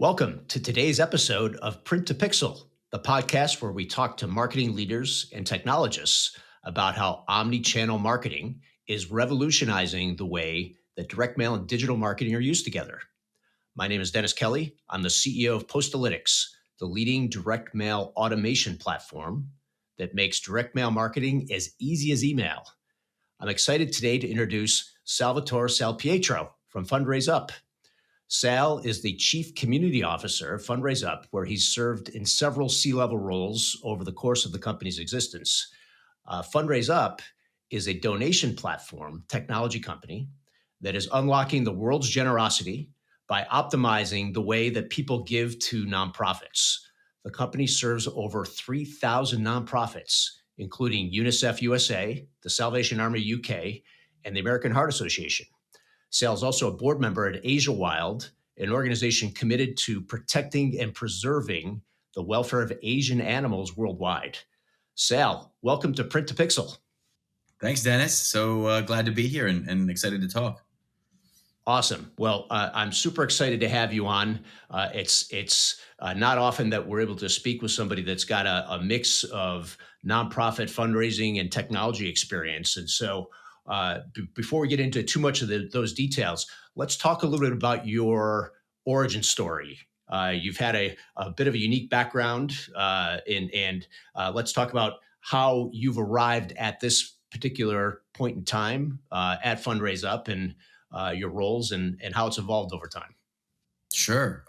Welcome to today's episode of Print to Pixel, the podcast where we talk to marketing leaders and technologists about how omni-channel marketing is revolutionizing the way that direct mail and digital marketing are used together. My name is Dennis Kelly. I'm the CEO of Postalytics, the leading direct mail automation platform that makes direct mail marketing as easy as email. I'm excited today to introduce Salvatore Salpietro from Fundraise Up. Sal is the Chief Community Officer of Fundraise Up, where he's served in several C-level roles over the course of the company's existence. Fundraise Up is a donation platform technology company that is unlocking the world's generosity by optimizing the way that people give to nonprofits. The company serves over 3,000 nonprofits, including UNICEF USA, the Salvation Army UK, and the American Heart Association. Sal is also a board member at Asia Wild, an organization committed to protecting and preserving the welfare of Asian animals worldwide. Sal, welcome to Print to Pixel. Thanks, Dennis. So glad to be here and excited to talk. Awesome. Well, I'm super excited to have you on. It's not often that we're able to speak with somebody that's got a mix of nonprofit fundraising and technology experience. And so before we get into too much of those details, let's talk a little bit about your origin story. You've had a bit of a unique background, and let's talk about how you've arrived at this particular point in time at Fundraise Up and your roles and how it's evolved over time. Sure.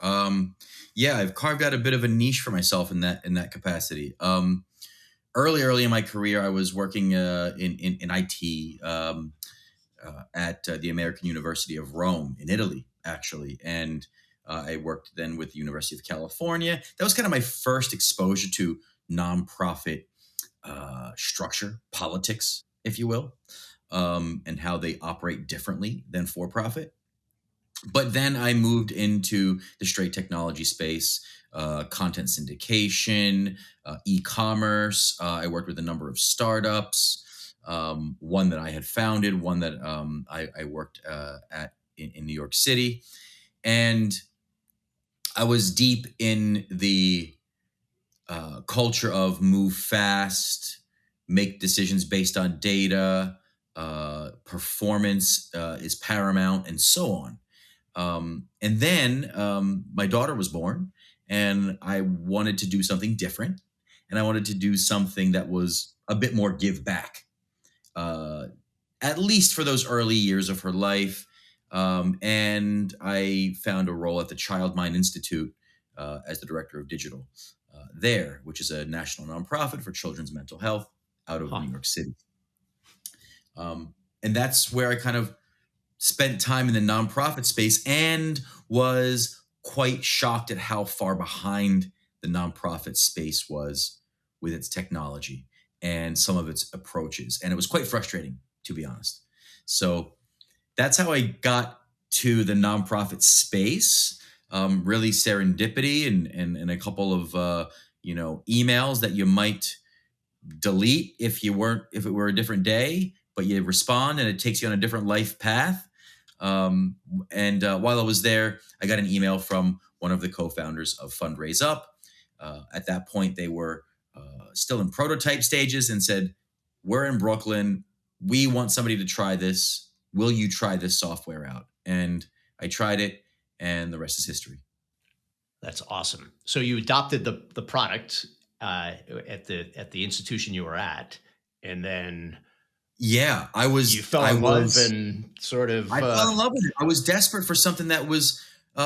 Yeah, I've carved out a bit of a niche for myself in that capacity. Early in my career, I was working in IT at the American University of Rome in Italy, actually. And I worked then with the University of California. That was kind of my first exposure to nonprofit structure, politics, if you will, and how they operate differently than for-profit. But then I moved into the straight technology space, content syndication, e-commerce. I worked with a number of startups, one that I had founded, one that I worked at in New York City. And I was deep in the culture of move fast, make decisions based on data, performance is paramount, and so on. And then my daughter was born, and I wanted to do something different, and I wanted to do something that was a bit more give back, at least for those early years of her life. And I found a role at the Child Mind Institute as the director of digital there, which is a national nonprofit for children's mental health out of New York City. And that's where I kind of spent time in the nonprofit space and was quite shocked at how far behind the nonprofit space was with its technology and some of its approaches. And it was quite frustrating, to be honest. So that's how I got to the nonprofit space. Really serendipity and a couple of emails that you might delete if it were a different day, but you respond and it takes you on a different life path. And while I was there, I got an email from one of the co-founders of Fundraise Up. At that point, they were still in prototype stages and said, "We're in Brooklyn. We want somebody to try this. Will you try this software out?" And I tried it, and the rest is history. That's awesome. So you adopted the product at the institution you were at, and then yeah, you fell in love and sort of. I fell in love with it. I was desperate for something that was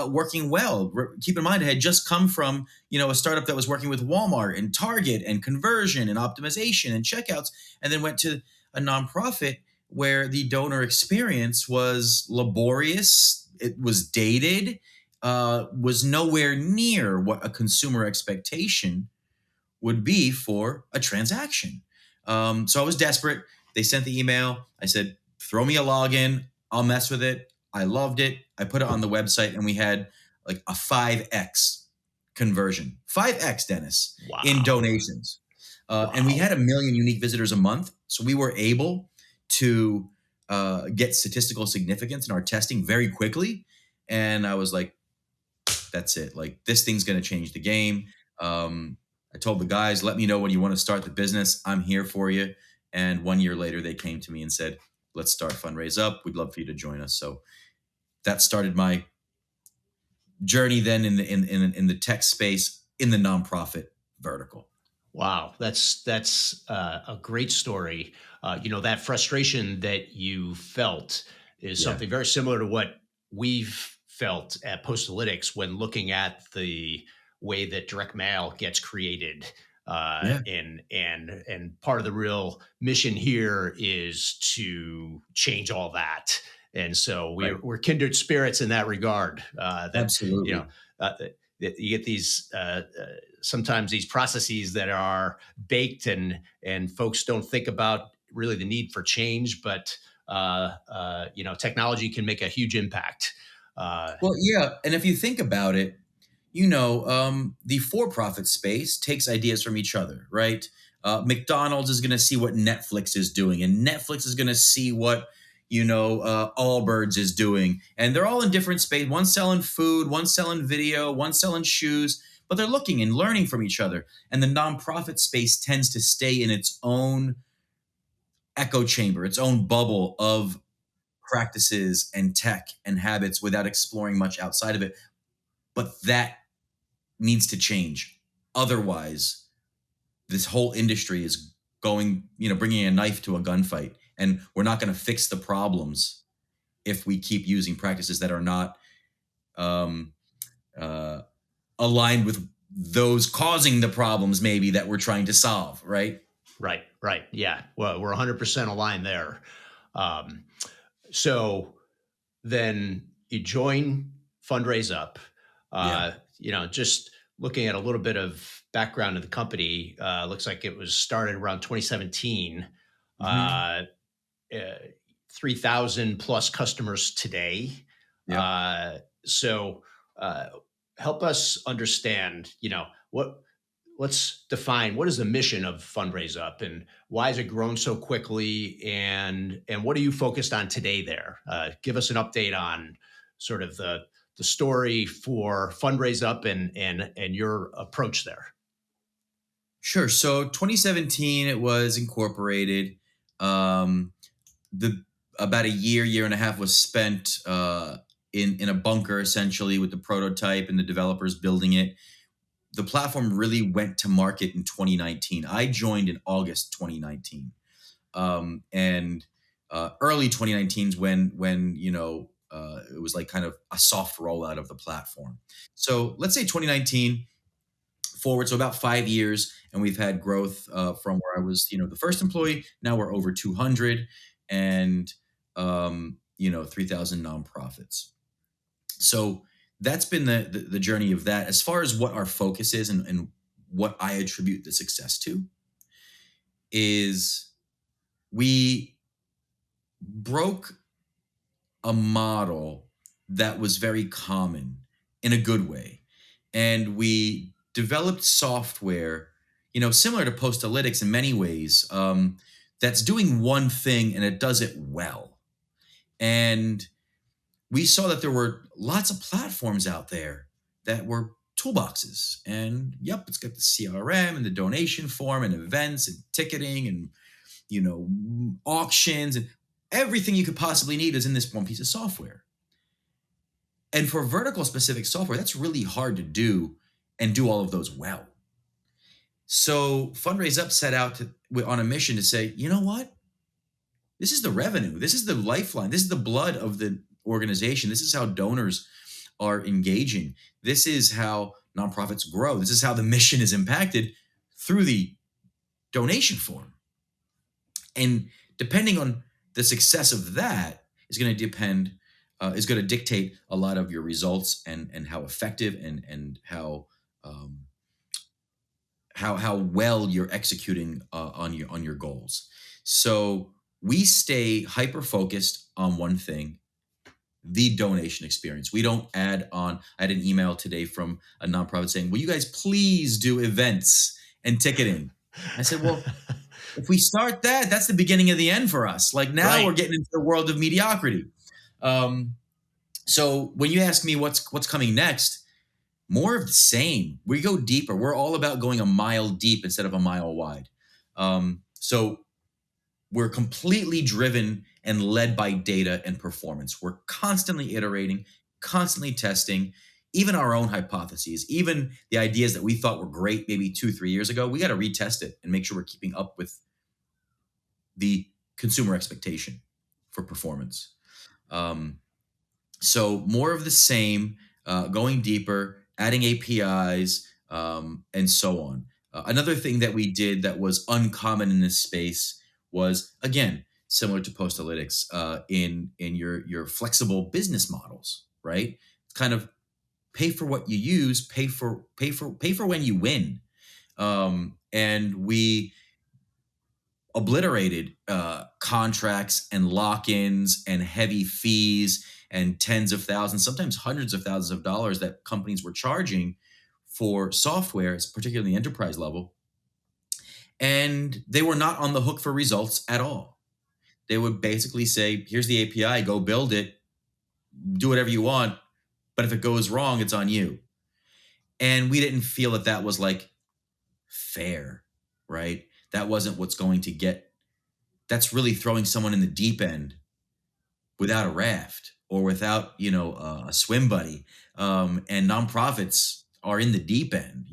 working well. Keep in mind, I had just come from a startup that was working with Walmart and Target and conversion and optimization and checkouts, and then went to a nonprofit where the donor experience was laborious. It was dated, was nowhere near what a consumer expectation would be for a transaction. So I was desperate. They sent the email. I said, "Throw me a login. I'll mess with it." I loved it. I put it on the website, and we had like a 5x conversion. 5x, Dennis, Wow. in donations. Wow. And we had 1 million unique visitors a month. So we were able to get statistical significance in our testing very quickly. And I was like, That's it. Like, this thing's going to change the game. Um, I told the guys, let me know when you want to start the business. I'm here for you. And 1 year later, they came to me and said, let's start Fundraise Up. We'd love for you to join us. So that started my journey then in the tech space in the nonprofit vertical. Wow, that's a great story. That frustration that you felt is Yeah. something very similar to what we've felt at Postalytics when looking at the way that direct mail gets created. Yeah. And part of the real mission here is to change all that. And so Right. we're kindred spirits in that regard. That you know Absolutely. that you get these sometimes these processes that are baked and folks don't think about really the need for change, but technology can make a huge impact. Well, yeah. And if you think about it, the for-profit space takes ideas from each other, right? McDonald's is going to see what Netflix is doing, and Netflix is going to see what Allbirds is doing, and they're all in different space. One's selling food, one's selling video, one's selling shoes, but they're looking and learning from each other. And the nonprofit space tends to stay in its own echo chamber, its own bubble of practices and tech and habits without exploring much outside of it. But that needs to change. Otherwise, this whole industry is bringing a knife to a gunfight. And we're not going to fix the problems if we keep using practices that are not um, uh, aligned with those causing the problems, maybe that we're trying to solve, right? Right. Yeah. Well, we're 100% aligned there. Um, so then you join Fundraise Up. Yeah. Just looking at a little bit of background of the company, looks like it was started around 2017. Hmm. Uh, uh, 3,000 plus customers today. Yep. So help us understand, let's define what is the mission of Fundraise Up and why has it grown so quickly and what are you focused on today there? Give us an update on sort of the story for Fundraise Up and your approach there. Sure. So 2017, it was incorporated. Um, the About a year and a half was spent in a bunker, essentially, with the prototype and the developers building it. The platform really went to market in 2019. I joined in August 2019, and early 2019 is when it was like kind of a soft rollout of the platform. So let's say 2019 forward, so about 5 years, and we've had growth from where I was, the first employee. Now we're over 200, and 3,000 nonprofits. So that's been the journey of that. As far as what our focus is and what I attribute the success to is we broke a model that was very common in a good way. And we developed software, similar to Postalytics in many ways, that's doing one thing and it does it well. And we saw that there were lots of platforms out there that were toolboxes. And yep, it's got the CRM and the donation form and events and ticketing and, auctions, and everything you could possibly need is in this one piece of software. And for vertical specific software, that's really hard to do and do all of those well. So Fundraise Up set out on a mission to say, you know what? This is the revenue. This is the lifeline. This is the blood of the organization. This is how donors are engaging. This is how nonprofits grow. This is how the mission is impacted through the donation form. And depending on the success of that is going to dictate a lot of your results and how effective and how well you're executing on your goals. So we stay hyper focused on one thing: the donation experience. We don't add on. I had an email today from a nonprofit saying, "Will you guys please do events and ticketing?" I said, "Well, if we start that, that's the beginning of the end for us. Like, now we're Right. getting into the world of mediocrity." So when you ask me what's coming next, more of the same. We go deeper. We're all about going a mile deep instead of a mile wide. So we're completely driven and led by data and performance. We're constantly iterating, constantly testing, even our own hypotheses, even the ideas that we thought were great maybe 2, 3 years ago. We got to retest it and make sure we're keeping up with the consumer expectation for performance. Um, so more of the same, going deeper, adding APIs, and so on. Another thing that we did that was uncommon in this space was, again, similar to Postalytics, in your flexible business models, right? Kind of pay for what you use, pay for when you win. And we obliterated contracts and lock-ins and heavy fees and tens of thousands, sometimes hundreds of thousands of dollars that companies were charging for software, particularly the enterprise level. And they were not on the hook for results at all. They would basically say, here's the API, go build it, do whatever you want, but if it goes wrong, it's on you. And we didn't feel that that was like fair, right? That wasn't what's going to get, that's really throwing someone in the deep end without a raft or without, a swim buddy. And nonprofits are in the deep end,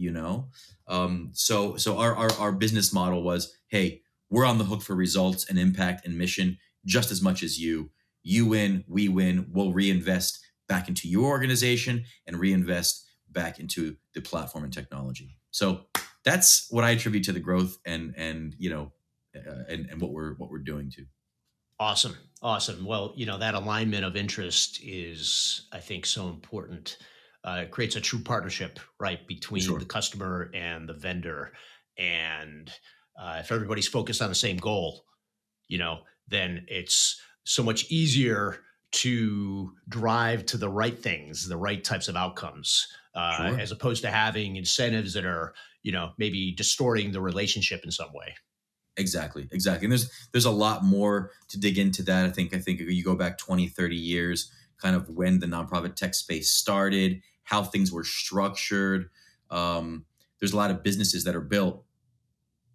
so our business model was, hey, we're on the hook for results and impact and mission just as much as you. You win, we win. We'll reinvest back into your organization and reinvest back into the platform and technology. So that's what I attribute to the growth and what we're doing too. Awesome. Awesome. Well, that alignment of interest is, I think, so important. It creates a true partnership, right, between Sure. the customer and the vendor. And if everybody's focused on the same goal, then it's so much easier to drive to the right things, the right types of outcomes, Sure. as opposed to having incentives that are, maybe distorting the relationship in some way. Exactly, exactly. And there's a lot more to dig into that. I think you go back 20, 30 years, kind of when the nonprofit tech space started, how things were structured. There's a lot of businesses that are built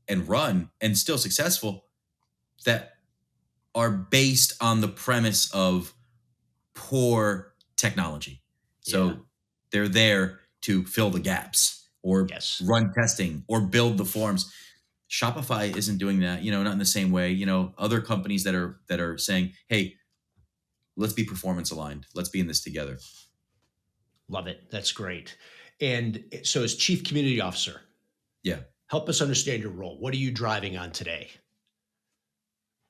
and run and still successful that are based on the premise of poor technology. Yeah. So they're there to fill the gaps or Yes. run testing or build the forms. Shopify isn't doing that, not in the same way. Other companies that are saying, "Hey, let's be performance aligned. Let's be in this together." Love it. That's great. And so, as chief community officer, Yeah. help us understand your role. What are you driving on today?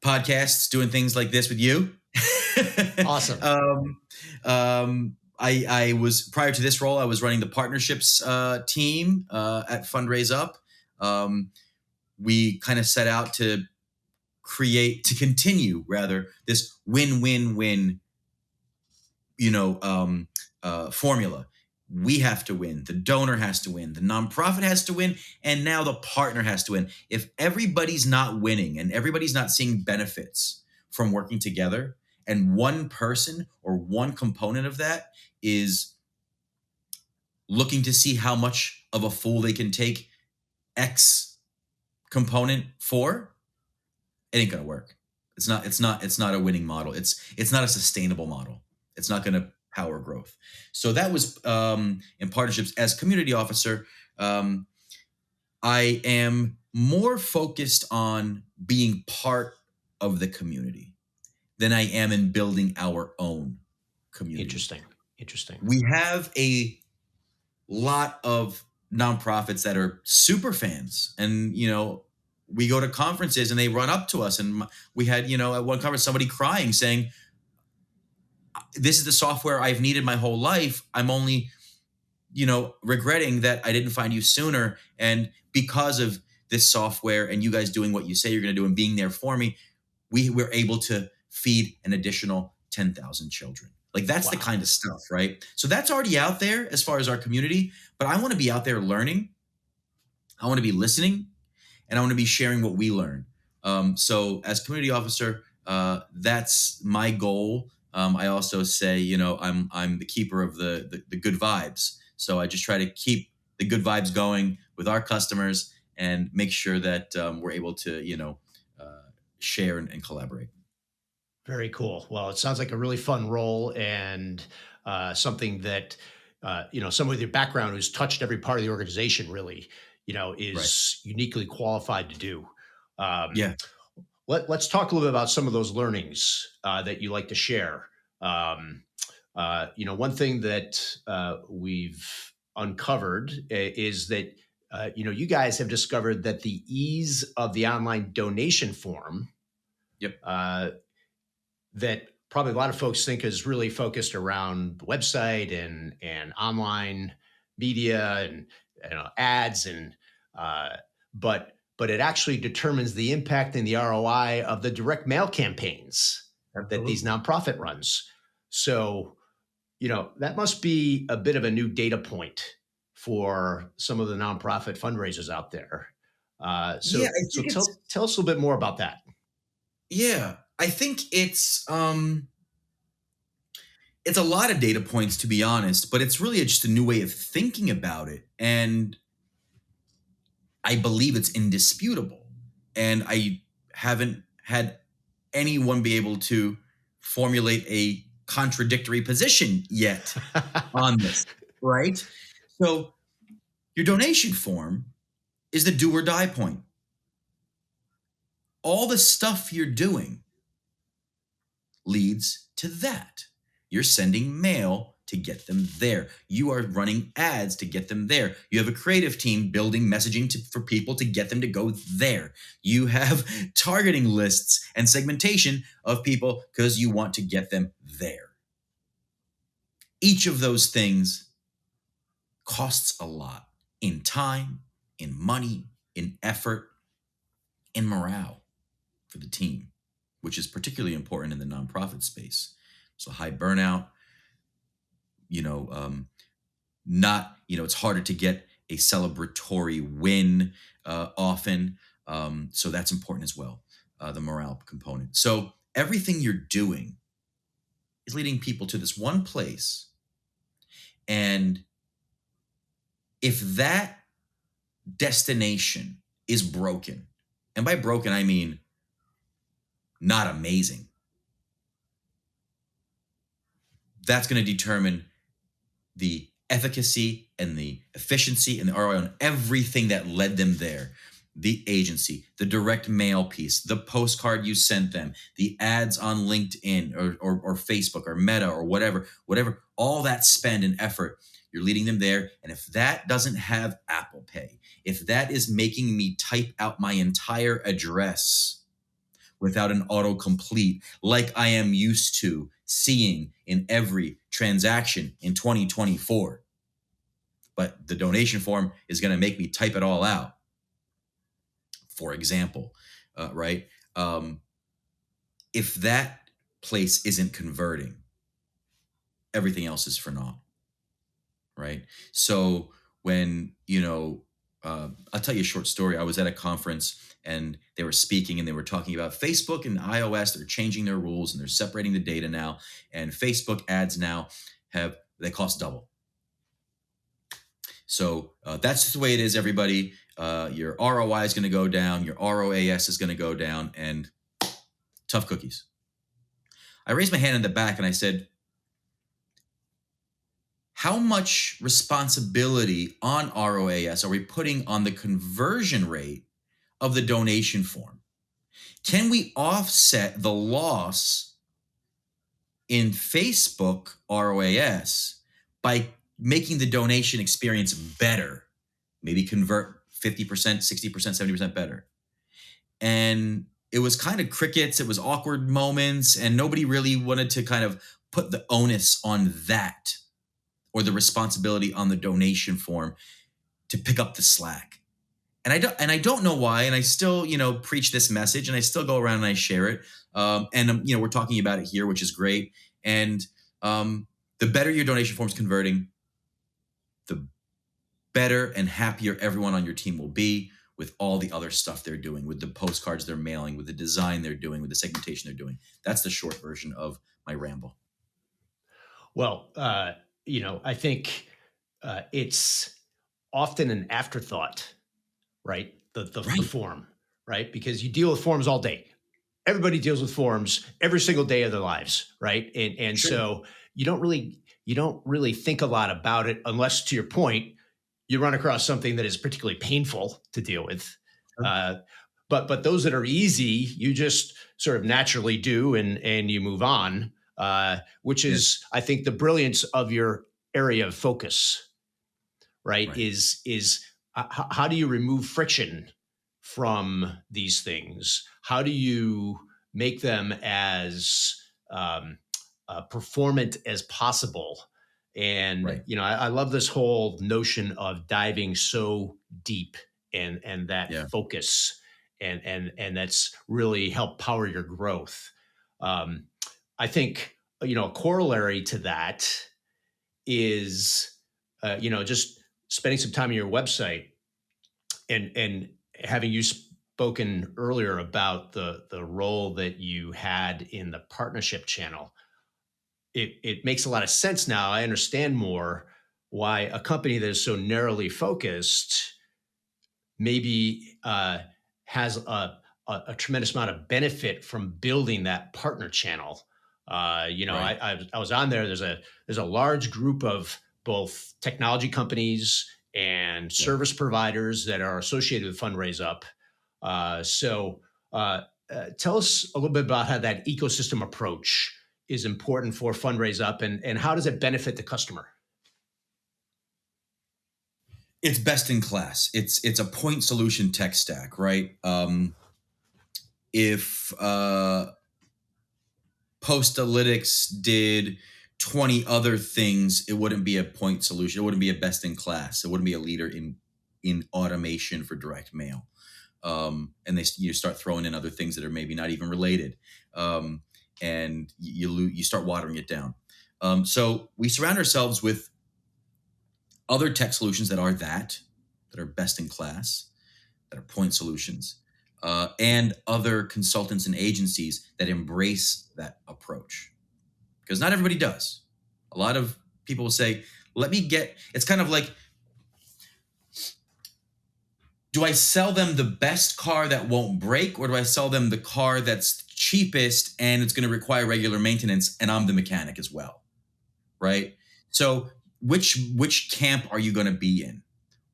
Podcasts, doing things like this with you. Awesome. I was, prior to this role, I was running the partnerships team at Fundraise Up. We kind of set out to continue rather this win-win-win, formula. We have to win. The donor has to win. The nonprofit has to win. And now the partner has to win. If everybody's not winning and everybody's not seeing benefits from working together, and one person or one component of that is looking to see how much of a fool they can take X component for, it ain't gonna work. It's not a winning model. It's not a sustainable model. It's not gonna power growth. So that was in partnerships. As community officer, I am more focused on being part of the community than I am in building our own community. Interesting. Interesting. We have a lot of nonprofits that are super fans, and we go to conferences and they run up to us, and we had at one conference somebody crying saying, this is the software I've needed my whole life. I'm only regretting that I didn't find you sooner, and because of this software and you guys doing what you say you're going to do and being there for me, we were able to feed an additional 10,000 children. Like, that's the Wow. kind of stuff, right? So that's already out there as far as our community, but I want to be out there learning. I want to be listening, and I want to be sharing what we learn. So as community officer, that's my goal. I also say, I'm the keeper of the good vibes. So I just try to keep the good vibes going with our customers and make sure that we're able to, share and collaborate. Very cool. Well, it sounds like a really fun role and something that, someone with your background who's touched every part of the organization really, Right. is uniquely qualified to do. Um, Yeah. let's talk a little bit about some of those learnings that you like to share. Um, one thing that we've uncovered is that you guys have discovered that the ease of the online donation form Yep. uh, that probably a lot of folks think is really focused around the website and online media and ads and uh, but it actually determines the impact and the ROI of the direct mail campaigns that these Absolutely. nonprofit runs. So that must be a bit of a new data point for some of the nonprofit fundraisers out there. Uh, Yeah, so I so think it's tell us a little bit more about that. yeah, I think it's a lot of data points to be honest, but it's really just a new way of thinking about it. And I believe it's indisputable. And I haven't had anyone be able to formulate a contradictory position yet on this, right? So your donation form is the do or die point. All the stuff you're doing leads to that. You're sending mail to get them there. You are running ads to get them there. You have a creative team building messaging for people to get them to go there. You have targeting lists and segmentation of people because you want to get them there. Each of those things costs a lot in time, in money, in effort, in morale for the team, which is particularly important in the nonprofit space. So high burnout, you know, not, it's harder to get a celebratory win often. So that's important as well, the morale component. So everything you're doing is leading people to this one place. And if that destination is broken, and by broken, I mean not amazing, that's going to determine the efficacy and the efficiency and the ROI on everything that led them there. The agency, the direct mail piece, the postcard you sent them, the ads on LinkedIn or Facebook or Meta or whatever, all that spend and effort, you're leading them there. And if that doesn't have Apple Pay, if that is making me type out my entire address without an autocomplete like I am used to seeing in every transaction in 2024. But the donation form is going to make me type it all out, for example, right? If that place isn't converting, everything else is for naught, right? So when, I'll tell you a short story. I was at a conference and they were speaking and they were talking about Facebook and iOS. They're changing their rules and they're separating the data now. And Facebook ads now they cost double. So that's just the way it is, everybody. Your ROI is going to go down. Your ROAS is going to go down, and tough cookies. I raised my hand in the back and I said, how much responsibility on ROAS are we putting on the conversion rate of the donation form? Can we offset the loss in Facebook ROAS by making the donation experience better? Maybe convert 50%, 60%, 70% better. And it was kind of crickets. It was awkward moments, and nobody really wanted to kind of put the onus on that or the responsibility on the donation form to pick up the slack. And I don't know why. And I still, preach this message, and I still go around and I share it. We're talking about it here, which is great. And the better your donation form's converting, the better and happier everyone on your team will be with all the other stuff they're doing, with the postcards they're mailing, with the design they're doing, with the segmentation they're doing. That's the short version of my ramble. Well, I think it's often an afterthought, right? The Right. form, right? Because you deal with forms all day. Everybody deals with forms every single day of their lives, right? And Sure. so you don't really think a lot about it unless, to your point, you run across something that is particularly painful to deal with. Sure. Uh, but those that are easy, you just sort of naturally do, and you move on, which Yeah. is, I think, the brilliance of your area of focus, right? Right. Is how do you remove friction from these things? How do you make them as um, performant as possible? And Right. I love this whole notion of diving so deep, and that Yeah. focus, and that's really helped power your growth. Um, I think a corollary to that is just spending some time on your website, and having you spoken earlier about the role that you had in the partnership channel. It makes a lot of sense now. I understand more why a company that is so narrowly focused maybe has a tremendous amount of benefit from building that partner channel. Right. I was on there. There's a large group of both technology companies and Yeah. service providers that are associated with Fundraise Up. So tell us a little bit about how that ecosystem approach is important for Fundraise Up, and how does it benefit the customer? It's best in class. It's a point solution tech stack, right? If Postalytics did 20 other things, it wouldn't be a point solution. It wouldn't be a best in class. It wouldn't be a leader in automation for direct mail. And you start throwing in other things that are maybe not even related, um, and you start watering it down. So we surround ourselves with other tech solutions that are best in class, that are point solutions, and other consultants and agencies that embrace that approach, because not everybody does. A lot of people will say, let me get, it's kind of like, do I sell them the best car that won't break, or do I sell them the car that's cheapest and it's going to require regular maintenance and I'm the mechanic as well, right? So which camp are you going to be in?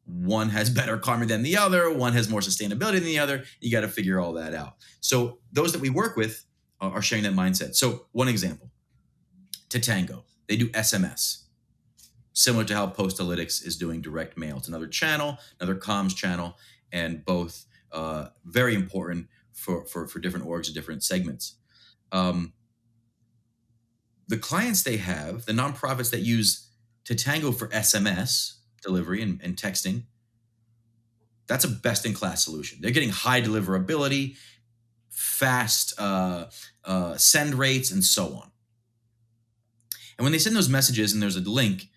One has better karma than the other, one has more sustainability than the other. You got to figure all that out. So those that we work with are sharing that mindset. So one example, Tatango, they do SMS, similar to how Postalytics is doing direct mail. It's another channel, another comms channel, and both very important for different orgs and different segments. Um, the clients they have, the nonprofits that use Tatango for SMS delivery and texting, that's a best in class solution. They're getting high deliverability, fast send rates, and so on. And when they send those messages and there's a link,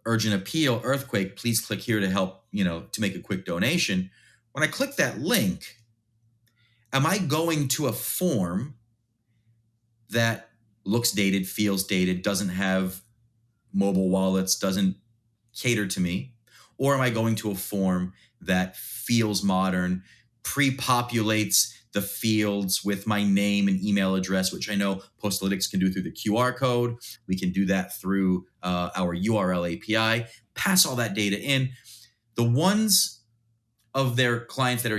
urgent appeal, earthquake, please click here to help, to make a quick donation. When I click that link, am I going to a form that looks dated, feels dated, doesn't have mobile wallets, doesn't cater to me? Or am I going to a form that feels modern, pre-populates the fields with my name and email address, which I know Postalytics can do through the QR code. We can do that through our URL API, pass all that data in. The ones of their clients that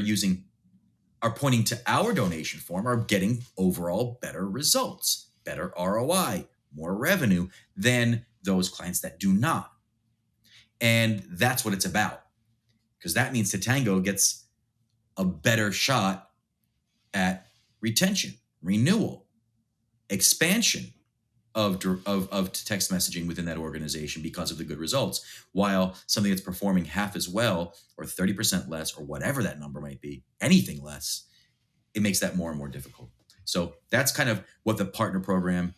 are pointing to our donation form are getting overall better results, better ROI, more revenue than those clients that do not. And that's what it's about, because that means Tatango gets a better shot at retention, renewal, expansion of text messaging within that organization because of the good results. While something that's performing half as well, or 30% less, or whatever that number might be, anything less, it makes that more and more difficult. So that's kind of what the partner program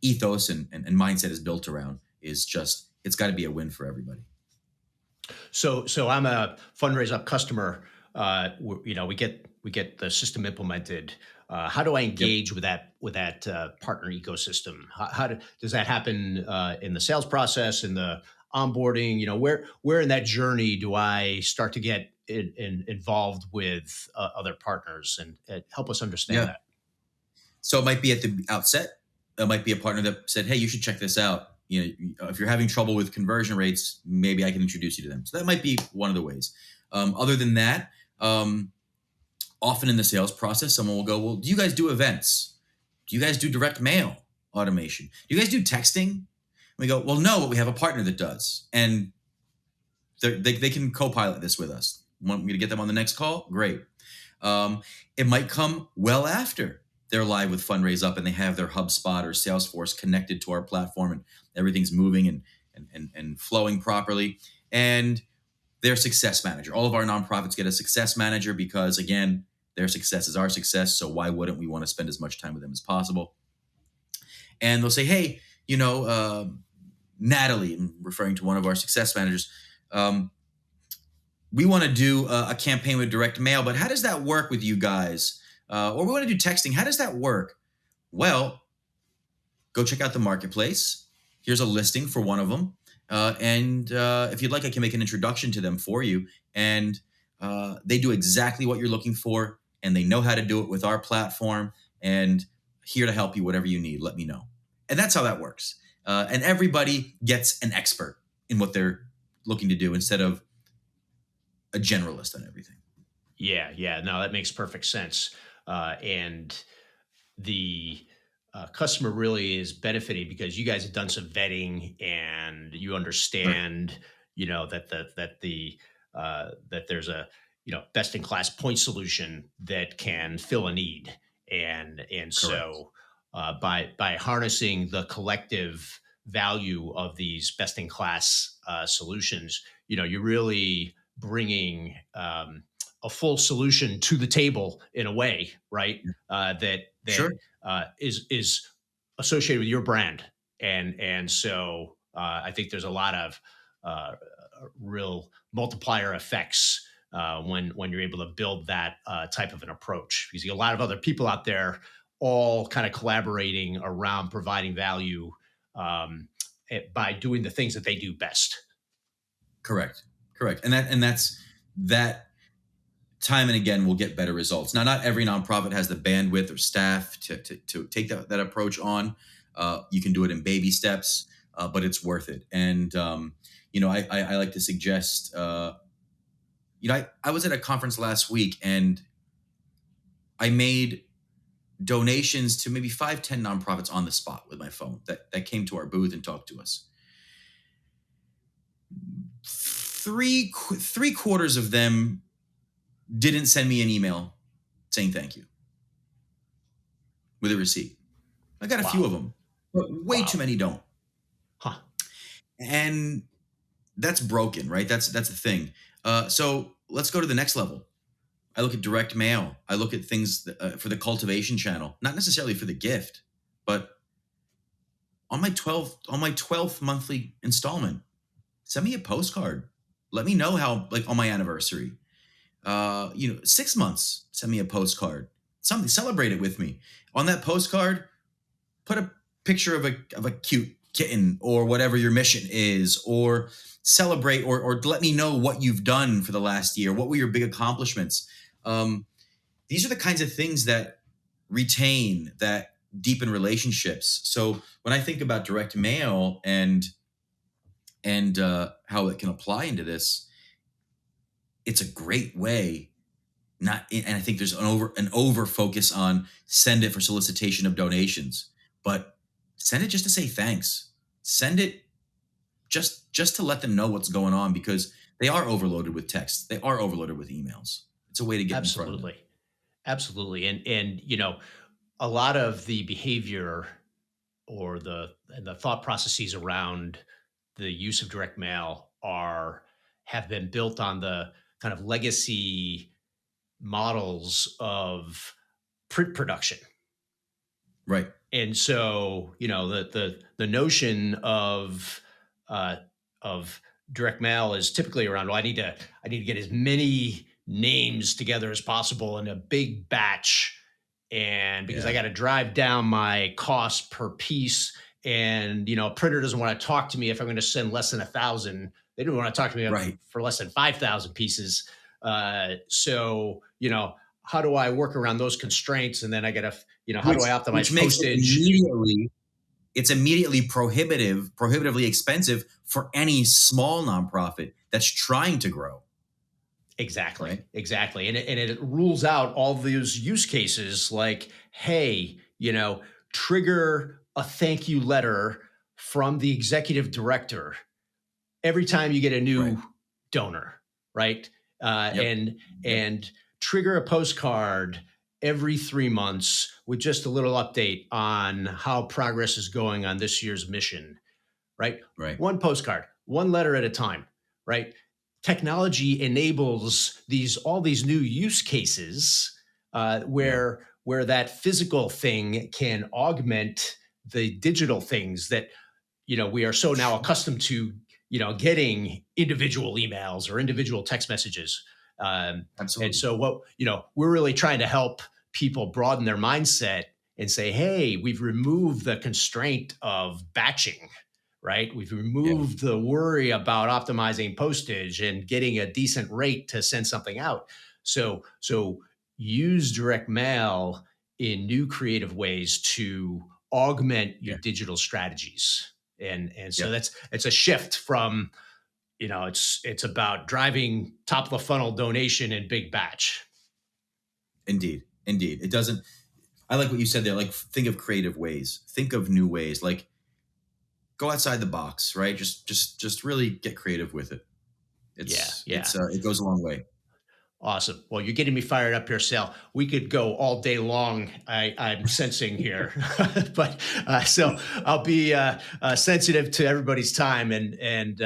ethos and mindset is built around. Is just, it's got to be a win for everybody. So I'm a Fundraise Up customer. We get the system implemented. How do I Yep. engage with that partner ecosystem? Does that happen in the sales process, in the onboarding? Where in that journey do I start to get involved with other partners, and help us understand Yeah. that? So it might be at the outset. It might be a partner that said, "Hey, you should check this out. If you're having trouble with conversion rates, maybe I can introduce you to them." So that might be one of the ways. Other than that, often in the sales process, someone will go, "Well, do you guys do events? Do you guys do direct mail automation? Do you guys do texting?" And we go, "Well, no, but we have a partner that does, and they can co-pilot this with us. Want me to get them on the next call? Great." Um, it might come well after they're live with Fundraise up and they have their HubSpot or Salesforce connected to our platform and everything's moving and flowing properly. And their success manager. All of our nonprofits get a success manager because, again, their success is our success. So why wouldn't we want to spend as much time with them as possible? And they'll say, "Hey, Natalie," I'm referring to one of our success managers, "we want to do a campaign with direct mail, but how does that work with you guys? Or we want to do texting. How does that work?" Well, go check out the marketplace. Here's a listing for one of them. And if you'd like, I can make an introduction to them for you. And they do exactly what you're looking for, and they know how to do it with our platform. And here to help you, whatever you need, let me know. And that's how that works. And everybody gets an expert in what they're looking to do instead of a generalist on everything. Yeah, yeah. No, that makes perfect sense. And the customer really is benefiting because you guys have done some vetting and you Right. understand, that there's a best in class point solution that can fill a need, and Correct. so by harnessing the collective value of these best in class solutions, you're really bringing a full solution to the table in a way, right? That Sure. is associated with your brand, and so I think there's a lot of real multiplier effects when you're able to build that type of an approach, because you get a lot of other people out there all kind of collaborating around providing value by doing the things that they do best. Correct. Correct. And that's that time and again will get better results. Now, not every nonprofit has the bandwidth or staff to take that approach on. You can do it in baby steps, but it's worth it. And I like to suggest. I was at a conference last week and I made donations to maybe 5, 10 nonprofits on the spot with my phone that came to our booth and talked to us. Three quarters of them didn't send me an email saying thank you with a receipt. I got a few of Wow. them, but way too Wow. many don't. Huh. And that's broken, right? That's the thing. So let's go to the next level. I look at direct mail. I look at things for the cultivation channel, not necessarily for the gift, but on my 12th monthly installment, send me a postcard. Let me know how, like, on my anniversary. 6 months, send me a postcard. Something, celebrate it with me. On that postcard, put a picture of a cute kitten or whatever your mission is, or celebrate or let me know what you've done for the last year. What were your big accomplishments? Um, these are the kinds of things that retain, that deepen relationships. So when I think about direct mail and how it can apply into this, it's a great way. Not, and I think there's an over focus on send it for solicitation of donations, but send it just to say thanks. Send it just to let them know what's going on, because they are overloaded with text. They are overloaded with emails. It's a way to get in front of them. Absolutely. Absolutely. And a lot of the behavior or the thought processes around the use of direct mail are have been built on the kind of legacy models of print production. Right. And so, the notion uh, of direct mail is typically around, well, I need to get as many names together as possible in a big batch, and because I Yeah. got to drive down my cost per piece, and a printer doesn't want to talk to me if I'm going to send less than 1,000. They don't want to talk to me Right. for less than 5,000 pieces. So how do I work around those constraints? And then I got to, how do Which I which optimize makes it postage? immediately it's immediately prohibitively expensive for any small nonprofit that's trying to grow, Exactly, right? exactly. And it rules out all those use cases like, hey, trigger a thank you letter from the executive director every time you get a Right. new donor, right? Uh, Yep. and Yep. and trigger a postcard every 3 months with just a little update on how progress is going on this year's mission, right? Right. One postcard, one letter at a time, right? Technology enables all these new use cases Yeah. where that physical thing can augment the digital things that we are so now accustomed to getting individual emails or individual text messages. And Absolutely. so what we're really trying to help people broaden their mindset and say, hey, we've removed the constraint of batching, right? We've Yeah. removed the worry about optimizing postage and getting a decent rate to send something out. So use direct mail in new creative ways to augment your Yeah. digital strategies. And so Yep. it's a shift from, it's about driving top of the funnel donation and big batch. Indeed. Indeed. It doesn't I like what you said there. Like, think of creative ways. Think of new ways. Like, go outside the box, right? Just really get creative with it. Yeah, It's yeah. it goes a long way. Awesome. Well, you're getting me fired up here, Sal. We could go all day long. I'm sensing here, but so I'll be sensitive to everybody's time and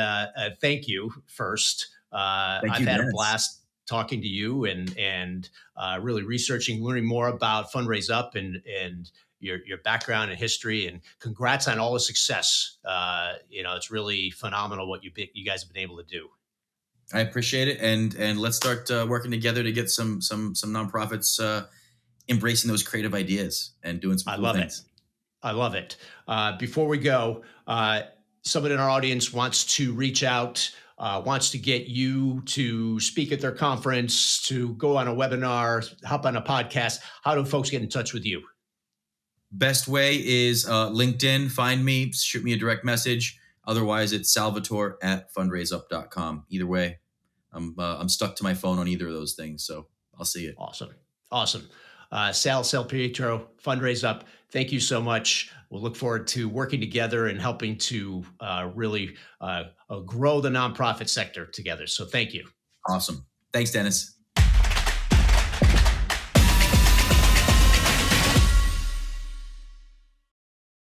thank you first. Thank I've you, had a Dennis. blast talking to you and really researching, learning more about Fundraise Up and your background and history. And congrats on all the success. It's really phenomenal what you guys have been able to do. I appreciate it, and let's start working together to get some nonprofits embracing those creative ideas and doing some I cool love it. things. I love it. Before we go, someone in our audience wants to reach out, wants to get you to speak at their conference, to go on a webinar, hop on a podcast. How do folks get in touch with you? Best way is LinkedIn. Find me, shoot me a direct message. Otherwise, it's Salvatore at fundraiseup.com. Either way, I'm stuck to my phone on either of those things, so I'll see it. Awesome. Awesome. Sal Salpietro, Fundraise Up. Thank you so much. We'll look forward to working together and helping to really grow the nonprofit sector together. So thank you. Awesome. Thanks, Dennis.